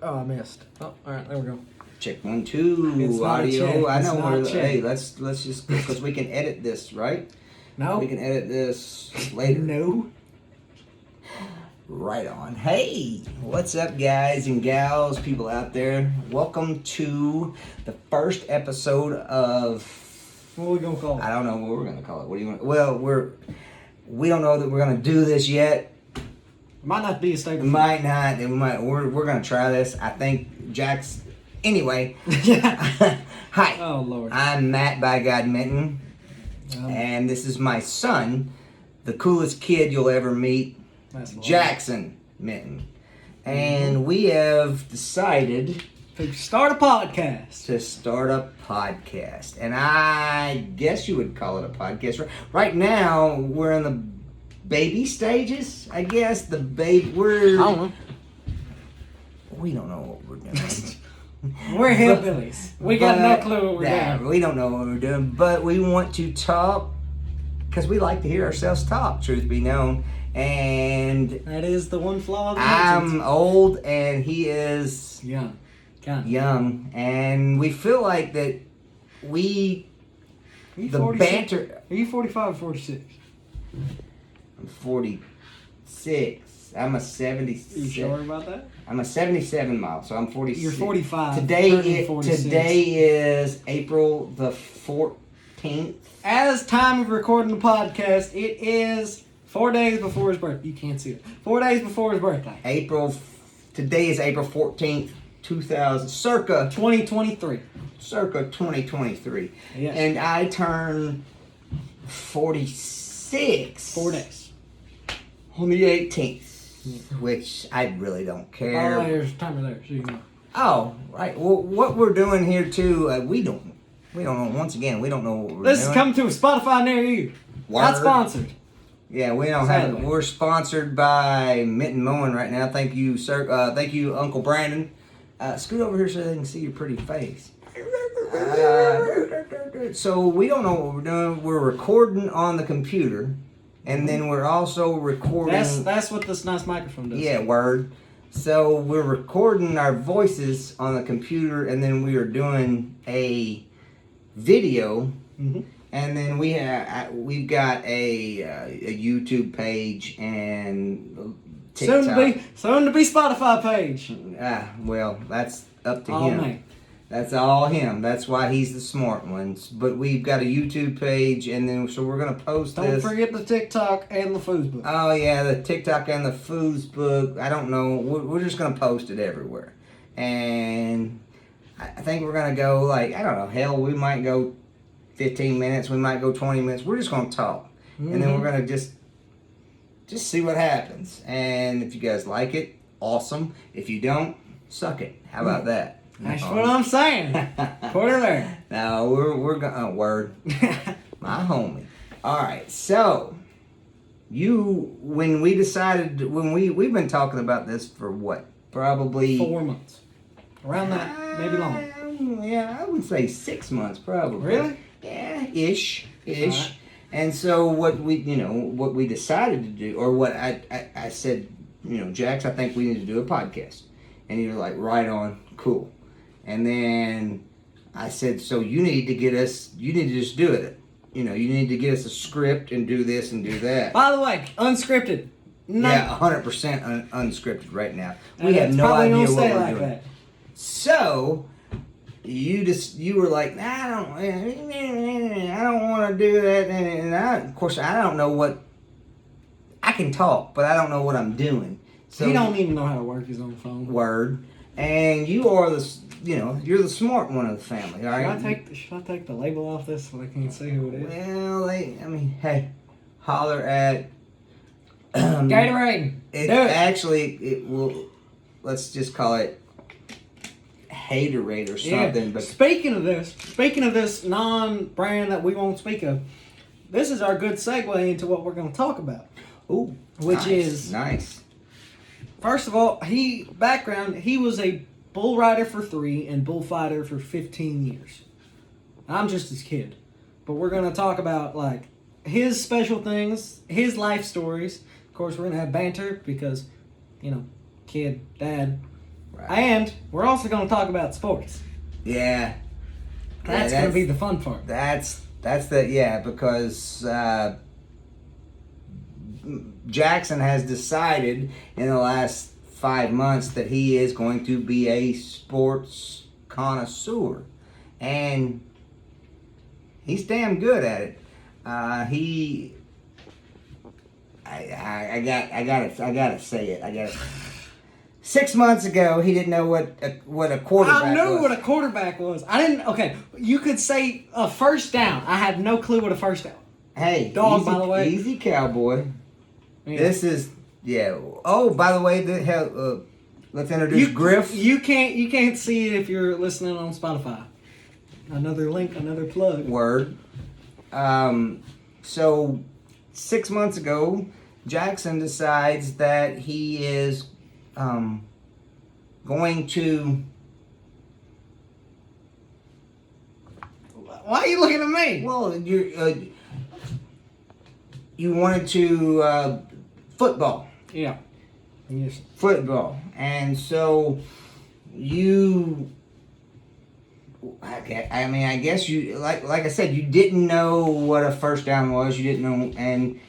Oh, I missed. Oh, all right, there we go. Check 1, 2. It's not Audio. check. I It's know. not check. Hey, let's just because we can edit this, right? No. We can edit this later. No. Right on. Hey, what's up, guys and gals, people out there? Welcome to the first episode of. What are we gonna call it? I don't know what we're gonna call it. What do you want? Well, we don't know that we're gonna do this yet. It might not be a staple. It might not. It might. We're gonna try this. I think Jack's. Anyway. Yeah. Hi. Oh Lord. I'm Matt by God Minton, and this is my son, the coolest kid you'll ever meet, Jackson Minton, and we have decided to start a podcast. And I guess you would call it a podcast. Right now, we're in the baby stages. I guess I don't know. We don't know what we're doing. We're hillbillies. We got no clue what we're doing. We don't know what we're doing, but we want to talk because we like to hear ourselves talk, truth be known. And that is the one flaw. I'm old and he is young. And we feel like that banter. Are you 45 or 46? I'm 46. I'm a 77. You sure about that? I'm a 77 mile, so I'm 46. You're 45. Today is April the 14th. As time of recording the podcast, it is 4 days before his birthday. You can't see it. 4 days before his birthday. Today is April 14th, 2000, circa 2023. Circa 2023. Yes. And I turn 46. 4 days. On the 18th. Which I really don't care. Oh, there's a timer there, so you know. Oh, right. Well, what we're doing here too, we don't know. Once again, we don't know what we're doing. This is coming to a Spotify near you. Word. Not sponsored. Yeah, we don't have it. We're sponsored by Minton Mowing right now. Thank you, sir. Thank you, Uncle Brandon. Scoot over here so they can see your pretty face. So we don't know what we're doing. We're recording on the computer. And then we're also recording. That's what this nice microphone does. Yeah, word. So we're recording our voices on the computer, and then we are doing a video. Mm-hmm. And then we've got a YouTube page and TikTok. Soon to be Spotify page. Well, that's up to all him. Me. That's all him. That's why he's the smart one. But we've got a YouTube page, and then so we're gonna post this. Don't forget the TikTok and the Facebook. Oh yeah, the TikTok and the Facebook. I don't know. We're just gonna post it everywhere, and I think we're gonna go I don't know. Hell, we might go 15 minutes. We might go 20 minutes. We're just gonna talk, and then we're gonna just see what happens. And if you guys like it, awesome. If you don't, suck it. How about that? That's what I'm saying. Put her there. No, we're going. Word, my homie. All right, so when we've been talking about this for what? Probably 4 months. Around that, maybe longer. Yeah, I would say 6 months, probably. Really? Yeah, ish. Right. And so what we decided to do, or what I said, Jax, I think we need to do a podcast, and you're like, right on, cool. And then I said, so you need to just do it. You need to get us a script and do this and do that. By the way, unscripted. No. Yeah, 100% unscripted right now. And we have no idea what we're like doing. That. So you were like, nah, I don't want to do that. And of course, I don't know what. I can talk, but I don't know what I'm doing. So he don't even know how to work his own phone. Word. And you are you're the smart one of the family, all right? Should I take the label off this so they can't see who it is? Well, hey, holler at Gatorade. It will. Let's just call it Haterade or something. Yeah. But speaking of this non-brand that we won't speak of, this is our good segue into what we're going to talk about. Ooh, which is nice. First of all, he was a bull rider for 3 and bullfighter for 15 years. I'm just his kid. But we're going to talk about his special things, his life stories. Of course, we're going to have banter because, kid, dad, Right. And we're also going to talk about sports. Yeah. That's going to be the fun part. That's because Jackson has decided in the last 5 months that he is going to be a sports connoisseur, and he's damn good at it. I gotta say it. 6 months ago, he didn't know what a quarterback was. I knew what a quarterback was. I didn't. Okay, you could say a first down. I had no clue what a first down. Hey, dog, easy, by the way. Easy, Cowboy. Yeah. This is Oh, by the way, let's introduce Griff. You can't see it if you're listening on Spotify. Another link, another plug. Word. So 6 months ago, Jackson decides that he is going to. Why are you looking at me? Well, you wanted to football. Yeah. Yes. Football, and so you. I guess you like I said, you didn't know what a first down was. You didn't know, and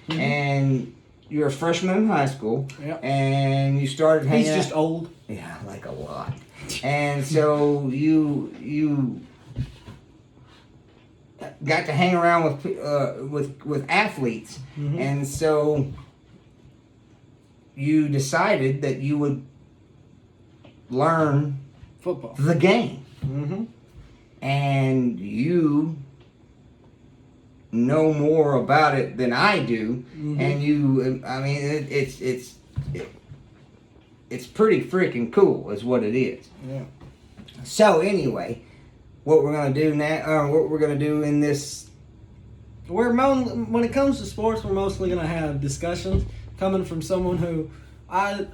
you're a freshman in high school. Yep. And you started hanging. He's just old. Yeah, like a lot. And so you got to hang around with athletes, and so you decided that you would learn Football. the game. Mm-hmm. And you know more about it than I do, and it's pretty freaking cool, is what it is. Yeah. So anyway, what we're gonna do now, or what we're gonna do in this, When it comes to sports, we're mostly gonna have discussions coming from someone who I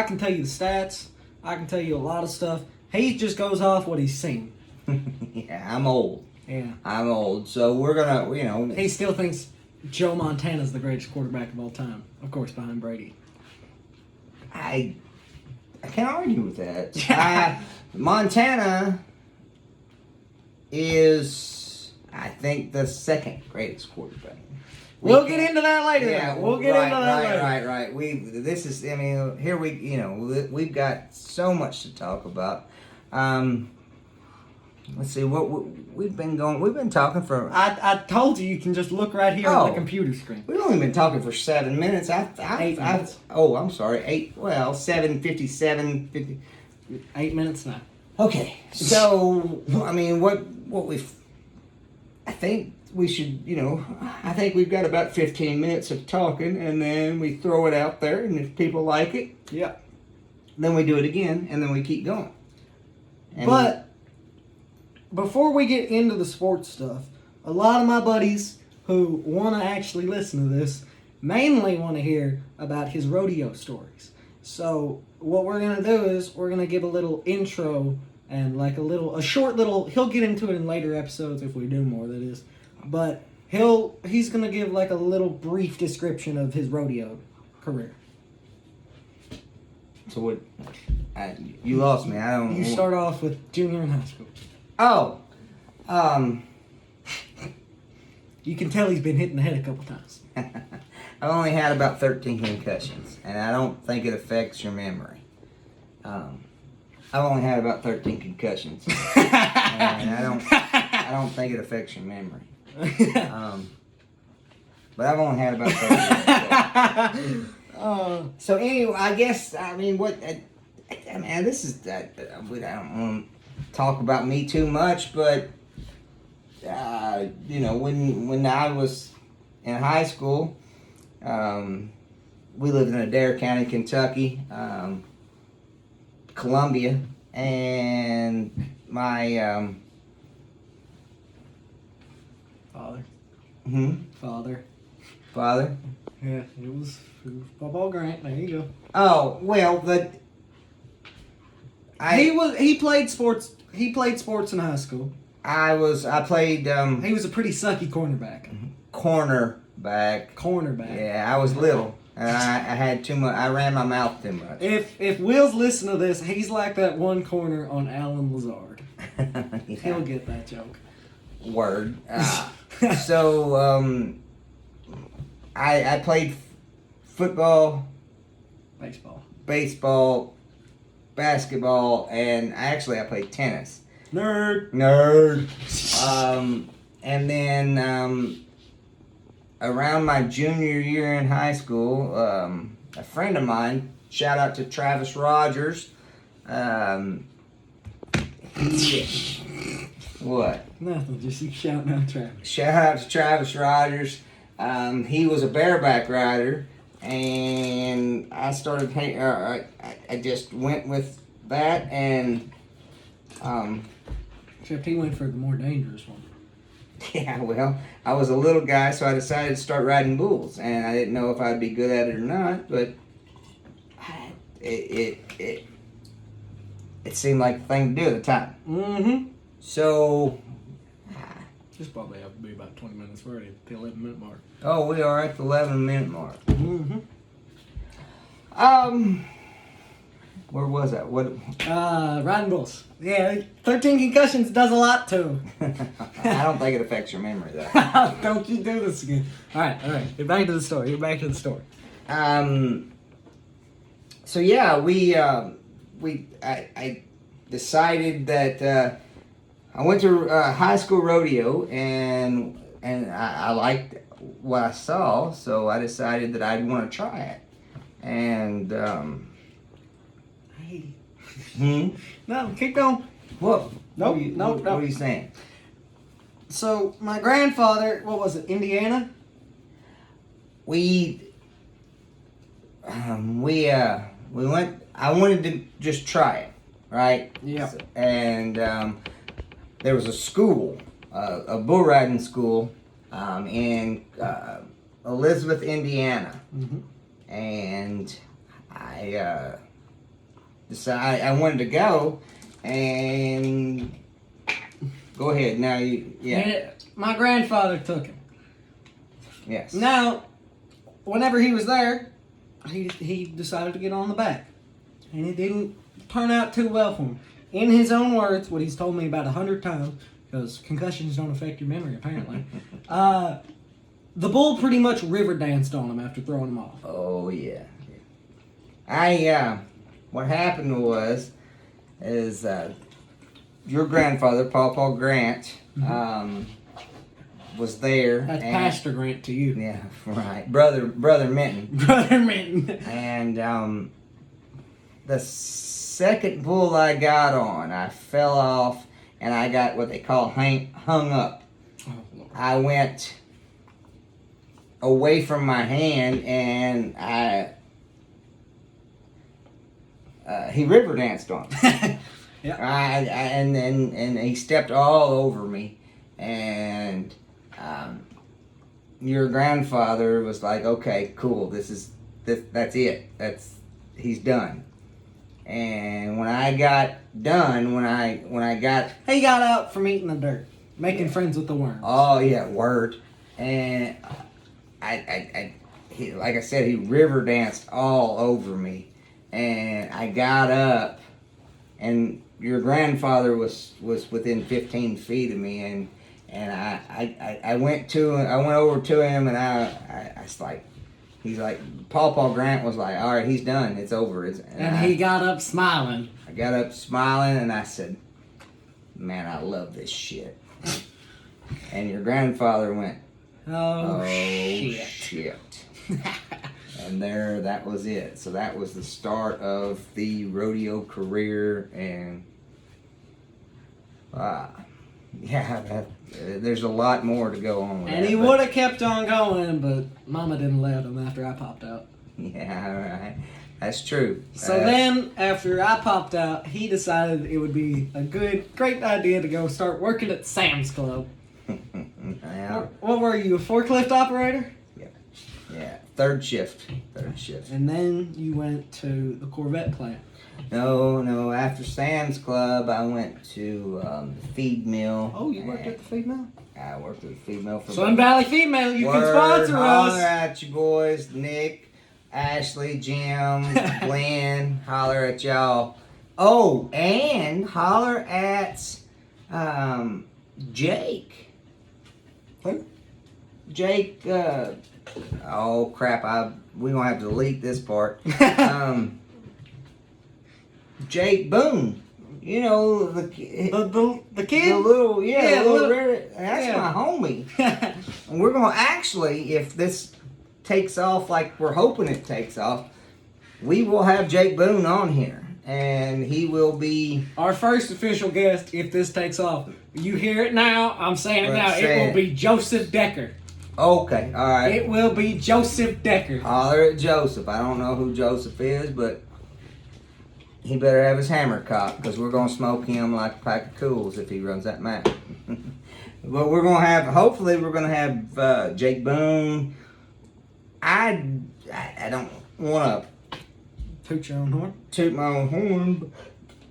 can tell you the stats. I can tell you a lot of stuff. He just goes off what he's seen. yeah, I'm old. Yeah. I'm old, so we're gonna, He still thinks Joe Montana's the greatest quarterback of all time. Of course, behind Brady. I can't argue with that. Montana is, I think, the second greatest quarterback. We'll get into that later. Yeah, we'll get into that later. Right. We've got so much to talk about. Let's see what we've been talking for. I told you can just look right here on the computer screen. We've only been talking for 7 minutes. 8 minutes. Oh, I'm sorry. 7:57. 50. 8 minutes now. Okay. So I think we should, I think we've got about 15 minutes of talking, and then we throw it out there, and if people like it, yeah, then we do it again, and then we keep going. But before we get into the sports stuff, a lot of my buddies who want to actually listen to this mainly want to hear about his rodeo stories. So what we're going to do is we're going to give a little intro and like a short little, he'll get into it in later episodes if we do more, that is. But he's going to give like a little brief description of his rodeo career. So what? You lost me. I don't. You start off with junior in high school. Oh, you can tell he's been hit in the head a couple times. I've only had about 13 concussions, and I don't think it affects your memory. I've only had about 13 concussions, and I don't think it affects your memory. But I've only had about 13. So anyway, I guess this is that. I don't want to talk about me too much, but when I was in high school, we lived in Adair County, Kentucky, Columbia, and my father. Yeah, it was Bobo Grant. There you go. Oh well, he played sports. He played sports in high school. I played. He was a pretty sucky cornerback. Cornerback. Cornerback. Yeah, I was little. And I had too much. I ran my mouth too much. If Will's listen to this, he's like that one corner on Alan Lazard. Yeah. He'll get that joke. Word. So I played football, baseball, basketball, and I played tennis. Nerd. And then around my junior year in high school, a friend of mine, shout out to Travis Rogers, what? Nothing, just you shouting out Travis. Shout out to Travis Rogers. He was a bareback rider, and I started. I just went with that, and except he went for the more dangerous one. yeah. Well, I was a little guy, so I decided to start riding bulls, and I didn't know if I'd be good at it or not, but it seemed like the thing to do at the time. Mm-hmm. So. This probably have to be about 20 minutes. We're already at the 11-minute mark. Oh, we are at the 11-minute mark. Mm-hmm. Where was that? What? Riding bulls. Yeah, 13 concussions does a lot too. I don't think it affects your memory though. Don't you do this again. All right. Get back to the story. So yeah, I decided that I went to high school rodeo and I liked what I saw, so I decided that I'd want to try it. And Hey. No, keep going. What? Nope. What are you saying? So my grandfather, what was it, Indiana? We went. I wanted to just try it, right? Yeah. And there was a school, a bull riding school, in Elizabeth, Indiana, and I decided I wanted to go. And go ahead now. My grandfather took him. Yes. Now, whenever he was there, he decided to get on the back, and it didn't turn out too well for him. In his own words, what he's told me about 100 times, because concussions don't affect your memory apparently, the bull pretty much river danced on him after throwing him off. Oh yeah. What happened was your grandfather, Paul Grant, was there. That's Pastor Grant to you. Yeah, right. Brother Minton. Brother Minton. And the second bull I got on, I fell off and I got what they call hung up. Oh, Lord. I went away from my hand and he river danced on me. Yep. And he stepped all over me, and your grandfather was like, "Okay, cool. That's it. He's done." And when I got done, when I got he got out from eating the dirt, making friends with the worms. Oh yeah, word. And he, like I said, he river danced all over me, and I got up, and your grandfather was within 15 feet of me, and I went over to him, and I was like, he's like, Paul Grant was like, all right, he's done, it's over. He got up smiling. I got up smiling, and I said, man, I love this shit. And your grandfather went, oh shit. And that was it. So that was the start of the rodeo career, and there's a lot more to go on with and that. he would have kept on going, but Mama didn't let him after I popped out. Yeah, right. That's true. So then, after I popped out, he decided it would be a great idea to go start working at Sam's Club. Yeah. What were you, a forklift operator? Yeah, third shift. And then you went to the Corvette plant. No. After Sam's Club, I went to the feed mill. Oh, you worked at the feed mill? I worked at the feed mill for Sun Valley Feed Mill, you can sponsor holler us. at you boys, Nick, Ashley, Jim, Glenn, holler at y'all. Oh, and holler at Jake. Who? Jake, oh crap, we gonna have to delete this part. Jake Boone. You know, the kid? The little, Yeah, the little red, that's yeah. my homie. And we're gonna actually, if this takes off like we're hoping it takes off, we will have Jake Boone on here. And he will be our first official guest if this takes off. You hear it now. I'm saying it now. Let's It say will it. be Joseph Decker. okay, alright. It will be Joseph Decker. Holler at Joseph. I don't know who Joseph is, but he better have his hammer cocked because we're going to smoke him like a pack of cools if he runs that mouth. But we're going to have, hopefully, we're going to have Jake Boone. I don't want to Toot your own horn. toot my own horn,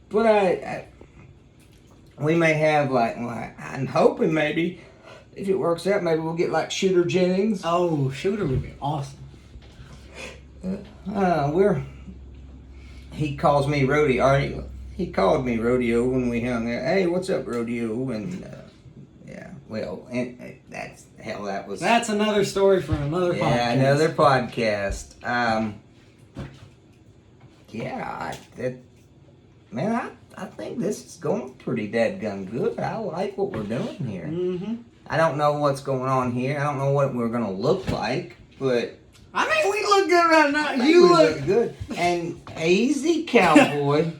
but we may have like, I'm hoping maybe, if it works out, maybe we'll get like Shooter Jennings. Oh, Shooter would be awesome. He calls me Rodeo. He called me Rodeo when we hung out. Hey, what's up, Rodeo? And yeah, well, and that was. That's another story for another podcast. Yeah, another podcast. I think this is going pretty dadgum good. I like what we're doing here. Mm-hmm. I don't know what's going on here. I don't know what we're gonna look like, but I mean, we look good right now. I think You we look. good. And Easy Cowboy,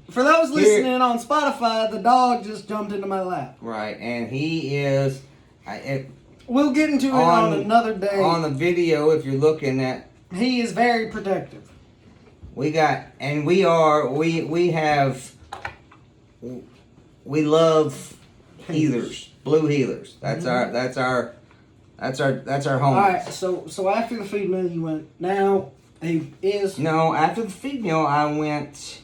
For those listening on Spotify, the dog just jumped into my lap. right? And he is. We'll get into it on another day. On the video, if you're looking at, He is very protective. we got, and we love healers, blue healers. That's our home. All right, so after the feed mill, you went. Now he is. No, after the feed mill, I went,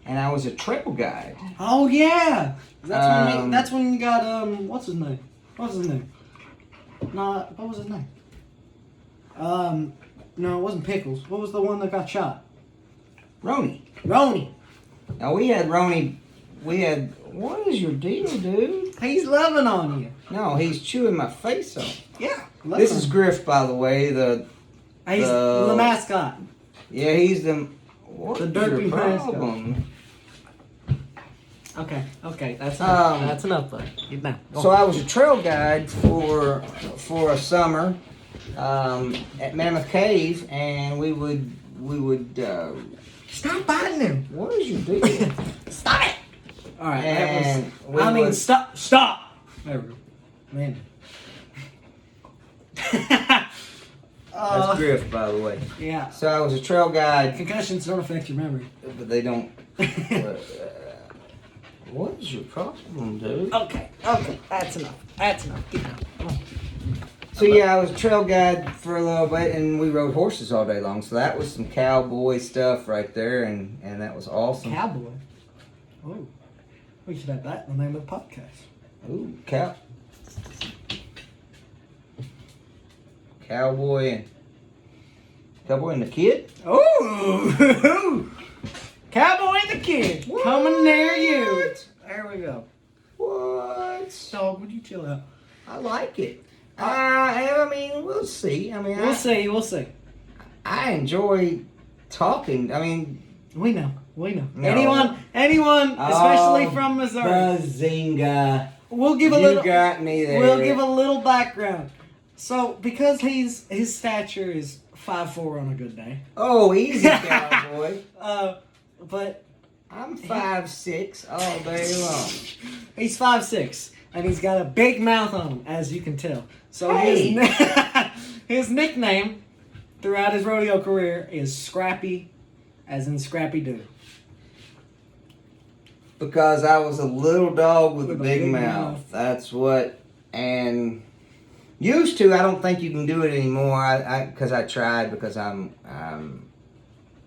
and I was a trail guide. Oh yeah, that's when you got what's his name? What was his name? No, it wasn't Pickles. What was the one that got shot? Roni. Now we had Roni. What is your deal, dude? He's loving on you. No, he's chewing my face off. Yeah. This is Griff, by the way. He's the mascot. Yeah, he's the. What's The derpy your problem? Okay, that's enough. That's enough, bud. Get down. Go So on. I was a trail guide for a summer at Mammoth Cave, and we would. Stop biting him. What is your deal? Stop it. All right. And Stop. There we go. Man. That's Griff, by the way. Yeah. So I was a trail guide, Concussions don't affect your memory. but they don't. What is your problem, dude? Okay, that's enough. Get down. Come on. So yeah, I was a trail guide for a little bit, and we rode horses all day long. So that was some cowboy stuff right there, and that was awesome. Cowboy. Oh, we should have that in the name of the podcast. Ooh, Cowboy and the Kid. Oh, Cowboy and the Kid coming near you. There we go. What? Dog, would you chill out? I like it. I mean, we'll see. I mean, We'll see. I enjoy talking. I mean, We know. No. Anyone, especially from Missouri. Bazinga. We'll give a You little. got me there. We'll give a little background. So, because his stature is 5'4" on a good day. Oh, easy, Cowboy. But I'm 5'6" all day long. he's 5'6", and he's got a big mouth on him, as you can tell. So Hey. his nickname throughout his rodeo career is Scrappy, as in Scrappy Doo. Because I was a little dog with a With a big big mouth. mouth. That's what. And used to, I don't think you can do it anymore. Because I tried, because I'm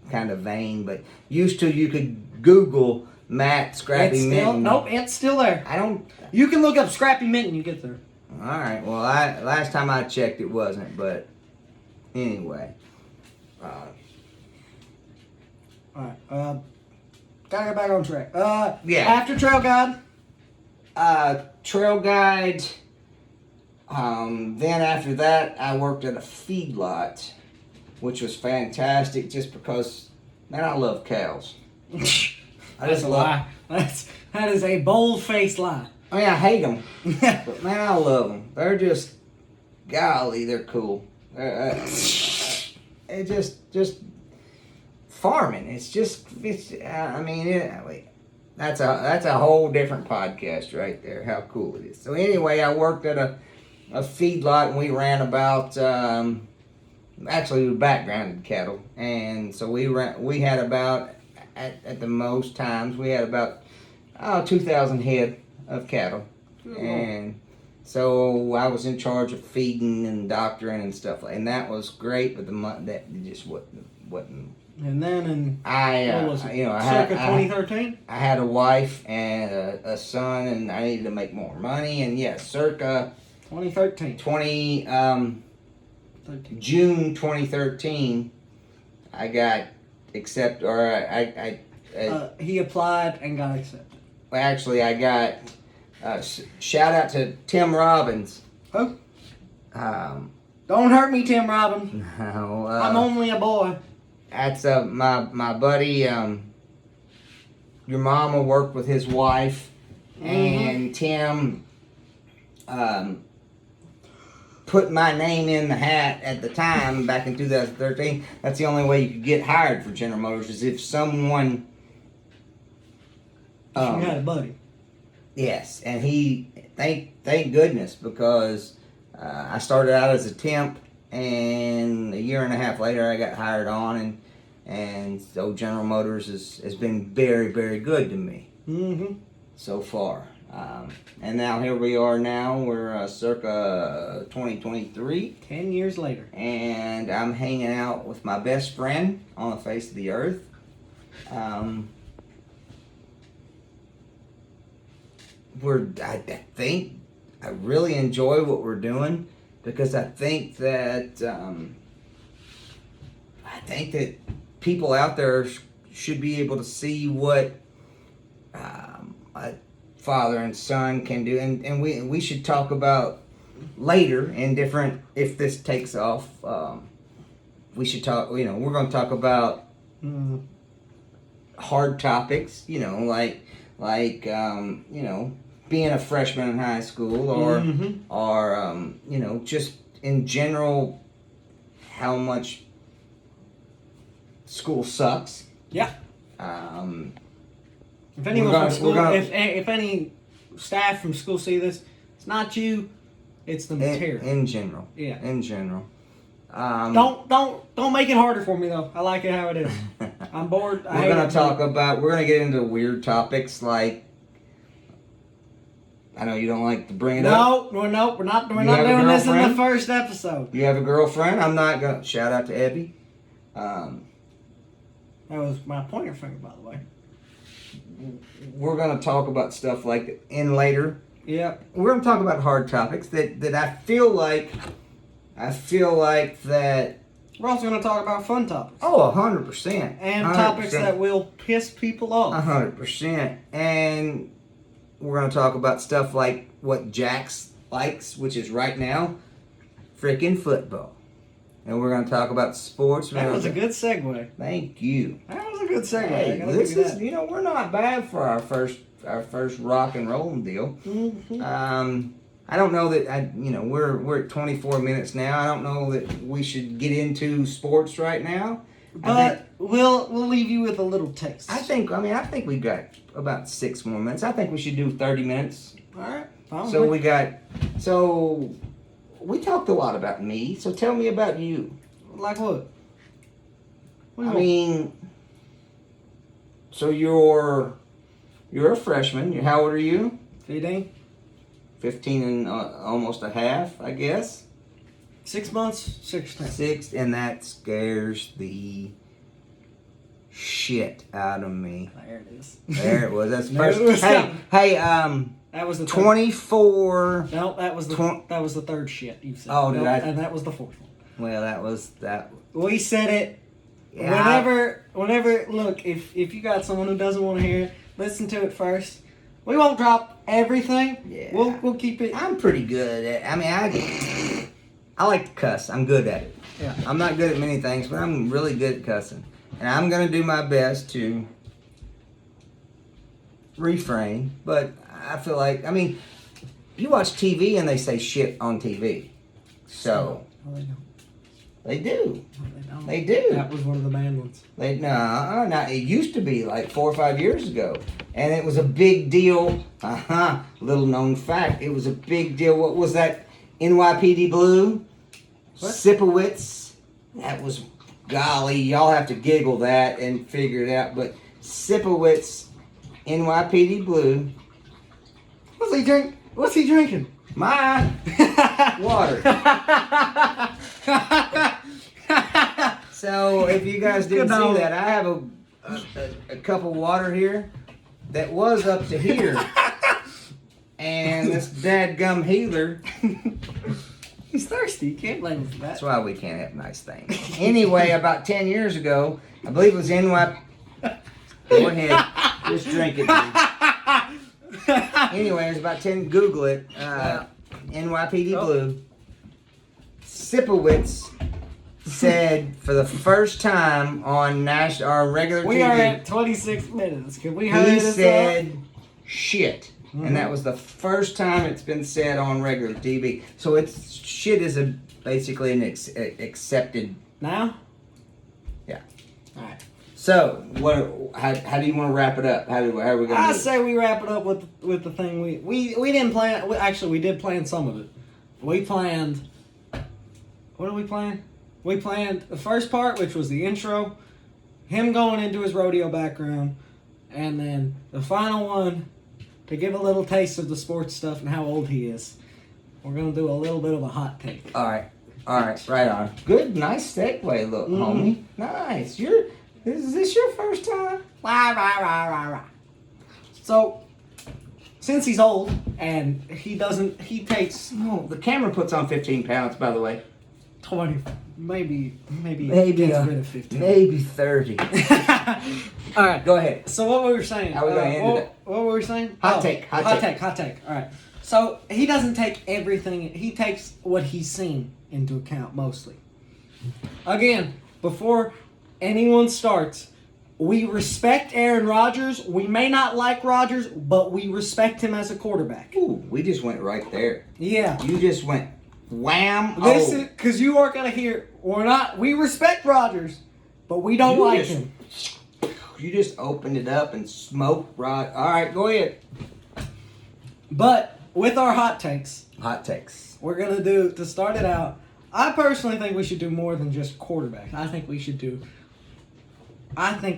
kind of vain. But used to, you could Google Matt Scrappy It's still, Mitten. nope, it's still there. I don't. You can look up Scrappy Mitten, you get there. All right. Well, last time I checked, it wasn't. But anyway, Alright, gotta get back on track. Yeah. After Trail Guide. Trail guide. Then after that, I worked at a feedlot, which was fantastic just because, man, I love cows. I That's a lie. That is a bold-faced lie. I mean, I hate them, but man, I love them. They're just, golly, they're cool. It's just farming. That's a whole different podcast right there. How cool it is. So anyway, I worked at a feedlot, and we ran about. Actually, we backgrounded cattle, and so we had about at the most times we had about 2,000 head of cattle, and so I was in charge of feeding and doctoring and stuff, and that was great. But that just wasn't. And then what was it? Circa 2013. I had a wife and a son, and I needed to make more money. And circa 2013. June 2013, I got accepted, or he applied and got accepted. Well, actually, I got shout out to Tim Robbins. Who? Don't hurt me, Tim Robbins. No, I'm only a boy. That's my buddy. Your mama worked with his wife, and Tim put my name in the hat at the time back in 2013. That's the only way you could get hired for General Motors is if someone. You had a buddy. Yes, and he thank goodness because I started out as a temp, and a year and a half later I got hired on, and so General Motors has been very, very good to me so far. And now here we are now, we're circa 2023. 10 years later. And I'm hanging out with my best friend on the face of the earth. I think I really enjoy what we're doing because I think that people out there should be able to see what a father and son can do, and we should talk about later in different, if this takes off, we should talk, we're going to talk about hard topics, like being a freshman in high school, or just in general how much school sucks. Yeah. If anyone from school, if any staff from school see this, it's not you, it's the material. In general. Yeah. In general. Don't make it harder for me though. I like it how it is. I'm bored. We're gonna get into weird topics like. I know you don't like to bring it up. No, we're not doing this in the first episode. You have a girlfriend? I'm not gonna shout out to Ebby. That was my pointer finger, by the way. We're gonna talk about stuff like in later. Yeah. We're gonna talk about hard topics that I feel like that. We're also gonna talk about fun topics. Oh, 100%. And 100%. Topics that will piss people off. 100%. And we're gonna talk about stuff like what Jax likes, which is right now, freaking football. And we're gonna talk about sports. That was a good segue. Thank you. That was a good segue. Hey, this is, we're not bad for our first rock and roll deal. I don't know that we're at 24 minutes now. I don't know that we should get into sports right now. But we'll leave you with a little taste. I think we got about 6 more minutes. I think we should do 30 minutes. All right. Fine. So we talked a lot about me. So tell me about you. Like what? So you're a freshman. How old are you? 15. 15 and almost a half, I guess. 6 months, 16. 6, and that scares the shit out of me. There it is. There it was. That's the first. Hey, that was the 24. No, that was the third shit you said. Oh, did I? And that was the fourth one. Well, that was that. We said it Yeah. Whenever, look, if you got someone who doesn't want to hear it, listen to it first. We won't drop everything. Yeah. We'll keep it. I'm pretty good at. I mean, I like to cuss. I'm good at it. Yeah. I'm not good at many things, but I'm really good at cussing, and I'm gonna do my best to refrain. But I feel like, I mean, you watch TV and they say shit on TV, so No, they don't. they do. No, they don't. They do. That was one of the banned ones. They no, it used to be like 4 or 5 years ago, and it was a big deal. Little known fact, it was a big deal. What was that? NYPD Blue, What? Sipowicz. That was, golly, y'all have to giggle that and figure it out. But Sipowicz, NYPD Blue. What's he drinking? My water. So if you guys didn't see that, I have a cup of water here that was up to here, and this dadgum healer. He's thirsty. You can't blame him for that. That's why we can't have nice things. Anyway, about 10 years ago, I believe it was NY. Go ahead, just drink it. Dude. Anyway, it was about 10. Google it. NYPD Blue. Sipowicz said for the first time on national or regular We TV, are at 26 minutes. Can we hurry he this said shit. And that was the first time it's been said on regular TV. So it's shit is basically an accepted. Now? Yeah. All right. So what? How do you want to wrap it up? How are we going? I say we wrap it up with the thing we didn't plan. Actually, we did plan some of it. We planned. What did we plan? We planned the first part, which was the intro, him going into his rodeo background, and then the final one to give a little taste of the sports stuff and how old he is. We're gonna do a little bit of a hot take. All right, right on. Good, nice segue, look, homie. Nice. Is this your first time? Rah. So, since he's old and he takes No, the camera puts on 15 pounds, by the way. 20, maybe Maybe 15. maybe 30. All right, Go ahead. so what were we saying? How we gonna end it? What were we saying? Hot take. Hot take. All right. So he doesn't take everything. He takes what he's seen into account mostly. Again, before anyone starts, we respect Aaron Rodgers. We may not like Rodgers, but we respect him as a quarterback. Ooh, we just went right there. Yeah. You just went wham. This is because you aren't gonna hear. We respect Rodgers, but we don't like him. You just opened it up and smoked Rod. All right, go ahead. But with our hot takes, Hot takes. we're gonna do to start it out. I personally think we should do more than just quarterback. I think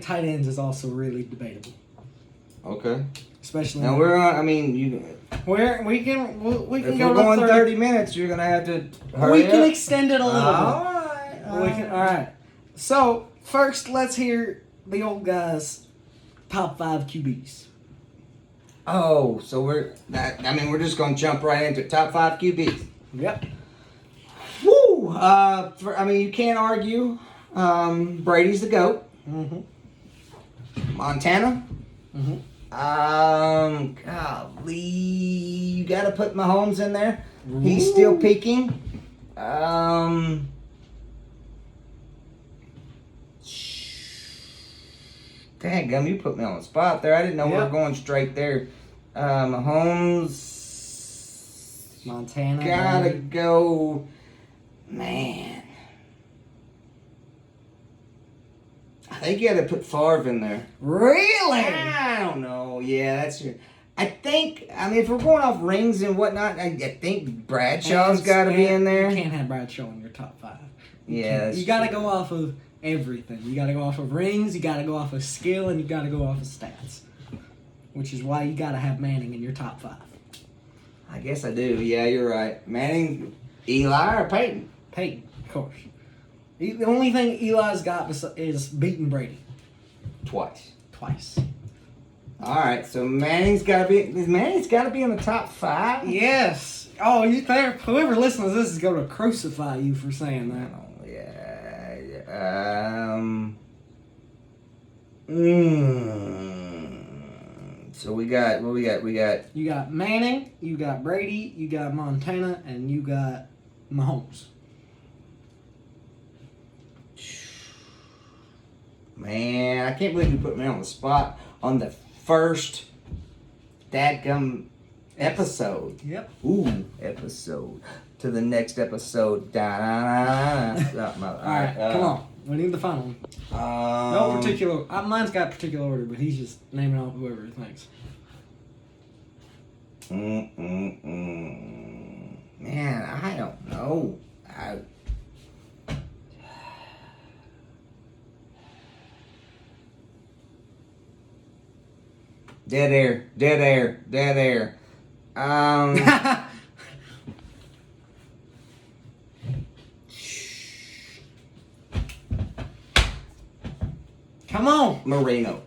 tight ends is also really debatable, Okay. especially Now we're on. I mean, we can if go we're to going 30. 30 minutes, you're gonna have to hurry We can up. extend it a little All bit. right. All right. So first, let's hear the old guy's top 5 QBs. Oh, so we're just gonna jump right into it. Top 5 QBs. Yep. Woo! You can't argue. Brady's the GOAT. Mm-hmm. Montana. Mm-hmm. Golly, you gotta put Mahomes in there. He's still peaking. Daggum, you put me on the spot there. I didn't know we were going straight there. Mahomes. Montana. Gotta go. Man. I think you gotta put Favre in there. Really? I don't know. Yeah, that's your. I think. If we're going off rings and whatnot, I think Bradshaw's got to be in there. You can't have Bradshaw in your top 5. Yeah, You got to go off of everything. You got to go off of rings. You got to go off of skill, and you got to go off of stats. Which is why you got to have Manning in your top 5. I guess I do. Yeah, you're right. Manning, Eli, or Peyton? Peyton, of course. The only thing Eli's got is beating Brady Twice. twice. All right, so Manning's got to be in the top 5. Yes. Oh, whoever listens to this is going to crucify you for saying that. Yeah. So we got what we got. We got You got Manning, you got Brady, you got Montana, and you got Mahomes. Man, I can't believe you put me on the spot on the first dadgum episode. Yep. Ooh, episode. To the next episode. All Alright, come on. We need the final one. No particular. Mine's got particular order, but he's just naming off whoever he thinks. Man, I don't know. Dead air. Come on. Marino.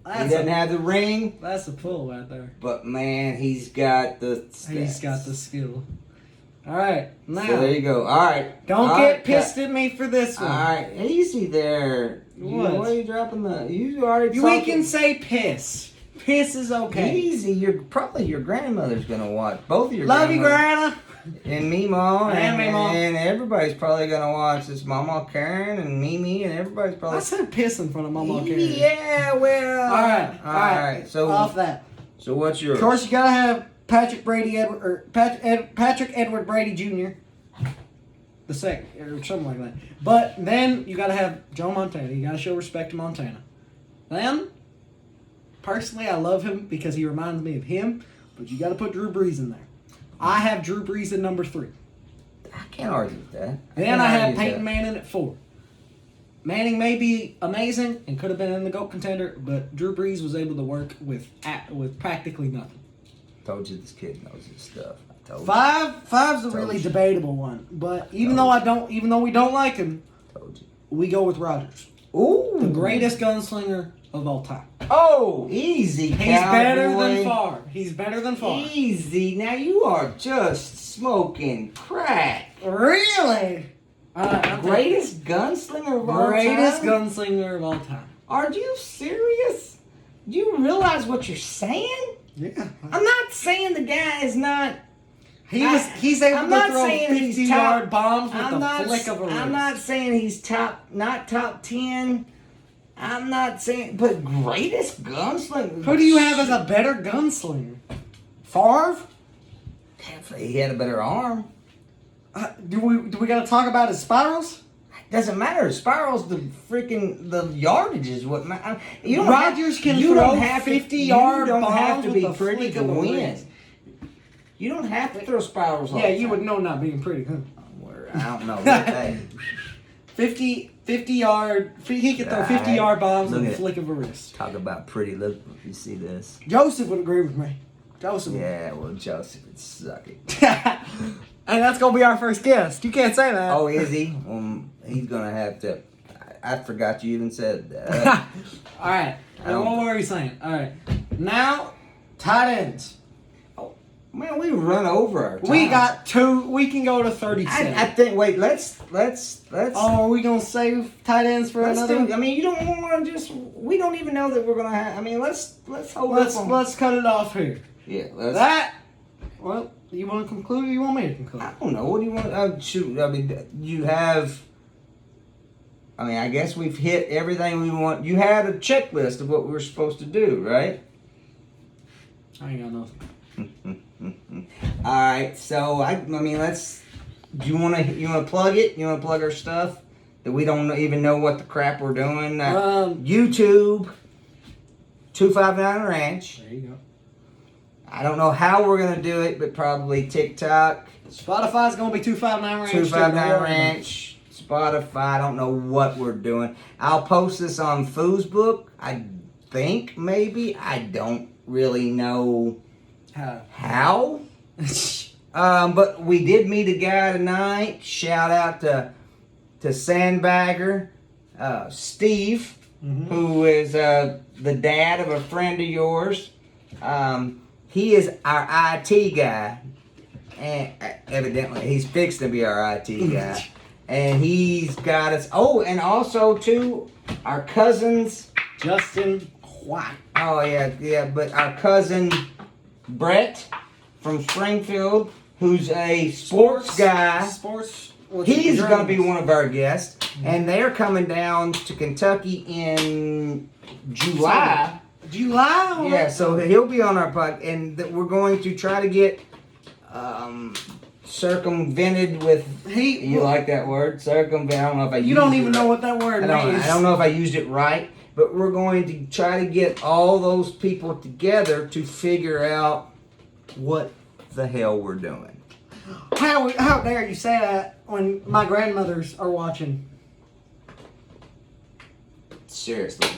That's He doesn't have the ring, That's a pull right there. but man, he's got the stats. He's got the skill. All right, now. So there you go. All right. Don't get pissed at me for this one. All right, easy there. What are you dropping the? You already. We can say piss. Piss is okay. Easy. Your grandmother's gonna watch. Both of your. Love you, grandmothers. Grandma. And Meemaw. And Meemaw. And everybody's probably gonna watch this. Mama Karen and Mimi and everybody's probably. I said piss in front of Mama Karen. Yeah. Well. All right. So off that. So what's yours? Of course, you gotta have Patrick Edward Brady Jr. the second or something like that. But then you gotta have Joe Montana. You gotta show respect to Montana. Then, personally, I love him because he reminds me of him. But you gotta put Drew Brees in there. I have Drew Brees at number 3. I can't argue with that. Then I have Peyton Manning at 4. Manning may be amazing and could have been in the GOAT contender, but Drew Brees was able to work with practically nothing. Told you this kid knows his stuff. I told you. Five's a really debatable one, but even though we don't like him, Told you. we go with Rodgers, Ooh. the greatest gunslinger of all time. Oh, easy, He's Cowboy. better than Favre. Easy. Now you are just smoking crack. Really? Greatest gunslinger of all time? Greatest gunslinger of all time. Are you serious? Do you realize what you're saying? Yeah. I'm not saying the guy is not. He's able I'm to not throw saying he's 50-yard top- bombs with the flick of a wrist. I'm not saying he's not top 10. I'm not saying, but greatest gunslinger. Who do you have as a better gunslinger? Favre? He had a better arm. Do we gotta talk about his spirals? Doesn't matter. Spirals, the yardage is what matters. Rodgers can throw 50-yard bombs. You don't have bombs to with be the pretty flick to of a win. wrist. You don't have to throw spirals. All Yeah, the you time. would know not being pretty, huh? I don't know. Hey. 50-yard. He could throw 50-yard bombs with Look the at flick of a wrist. Talk about pretty. Look, you see this? Joseph would agree with me. Joseph. Yeah, well, Joseph would suck it. And that's gonna be our first guest. You can't say that. Oh, is he? He's gonna have to. I forgot you even said that. All right. What were we saying? All right. Now, tight ends. Man, we run over our time. We got 2. We can go to 37. I think. Wait, let's. Oh, are we gonna save tight ends for another? I mean, you don't want to just. We don't even know that we're gonna have. I mean, let's hold up on. Let's cut it off here. Yeah. Well, you want to conclude, or you want me to conclude? I don't know. What do you want? Shoot. I mean, you have. I mean, I guess we've hit everything we want. You had a checklist of what we were supposed to do, right? I ain't got nothing. All right, so I mean, let's. Do you want to plug it? You want to plug our stuff that we don't even know what the crap we're doing? YouTube, 259 Ranch. There you go. I don't know how we're gonna do it, but probably TikTok. Spotify's gonna be 259 Ranch. 259 Ranch. Spotify. I don't know what we're doing. I'll post this on Facebook. I think maybe. I don't really know. How? But we did meet a guy tonight. Shout out to Sandbagger, Steve, who is the dad of a friend of yours. He is our IT guy, and evidently he's fixing to be our IT guy. and he's got us. Oh, and also too, our cousins. Justin White. Oh yeah. But our cousin Brett from Springfield, who's a sports guy. He's going to be one of our guests, and they're coming down to Kentucky in July. July? Yeah, so he'll be on our podcast, and we're going to try to get circumvented with. You like that word? Circumvent. I don't know if I used it. You don't even know what that word means. I don't know if I used it right, but we're going to try to get all those people together to figure out what the hell we're doing. How dare you say that when my grandmothers are watching? Seriously.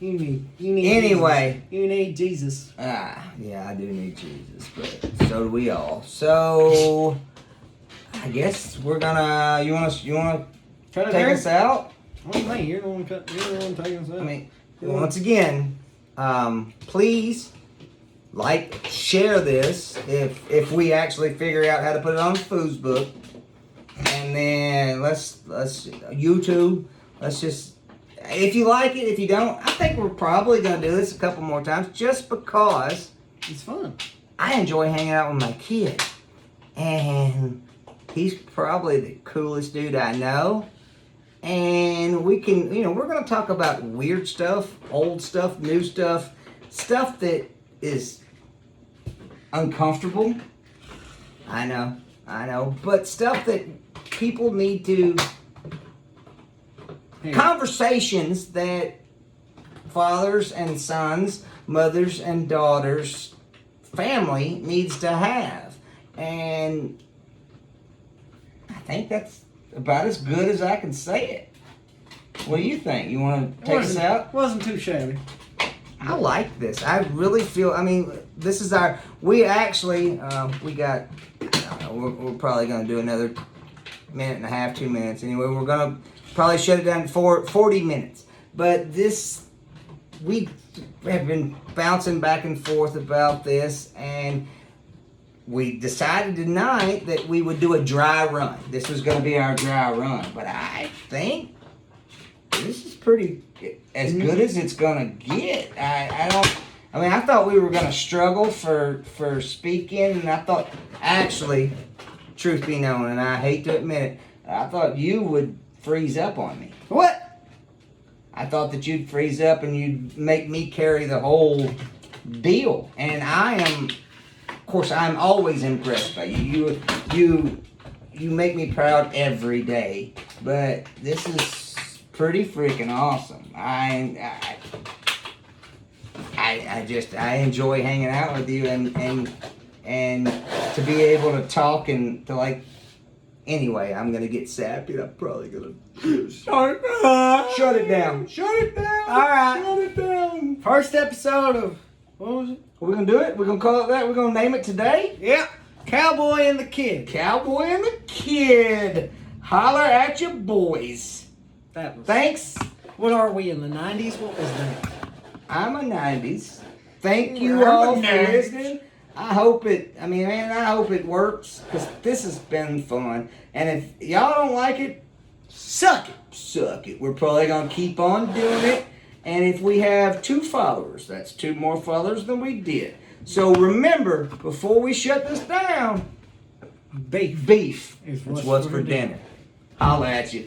You need anyway. Jesus. You need Jesus. Yeah, I do need Jesus, but so do we all. So I guess we're gonna. You wanna take us out? What do you think? You're the one taking us out. I mean, once again, please share this if we actually figure out how to put it on Facebook, and then let's YouTube. Let's just. If you like it, if you don't, I think we're probably going to do this a couple more times just because it's fun. I enjoy hanging out with my kid. And he's probably the coolest dude I know. And we can, we're going to talk about weird stuff, old stuff, new stuff, stuff that is uncomfortable. I know. But stuff that people need to... Conversations that fathers and sons, mothers and daughters, family needs to have. And I think that's about as good as I can say it. What do you think? You want to take us out? Wasn't too shabby. I like this. I really feel, this is we actually, we got, we're probably going to do another minute and a half, 2 minutes. Anyway, we're going to probably shut it down for 40 minutes. But we have been bouncing back and forth about this, and we decided tonight that we would do a dry run. This was going to be our dry run. But I think this is pretty as good as it's going to get. I thought we were going to struggle for speaking, and I thought, actually, truth be known, and I hate to admit it, I thought you would freeze up on me. What? I thought that you'd freeze up and you'd make me carry the whole deal. And I'm always impressed by you. You make me proud every day. But this is pretty freaking awesome. I enjoy hanging out with you and to be able to talk and to anyway, I'm gonna get sappy. I'm probably gonna shut it down. All right. Shut it down. First episode of what was it? We're gonna do it. We're gonna call it that. We're gonna name it today. Yep. Cowboy and the Kid. Cowboy and the Kid. Holler at your boys. Thanks. What are we in the 90s? What was that? I'm a 90s. Thank you all for listening. I hope it works, because this has been fun. And if y'all don't like it, suck it. We're probably going to keep on doing it. And if we have 2 followers, that's 2 more followers than we did. So remember, before we shut this down, beef is what's for dinner. Holla at you.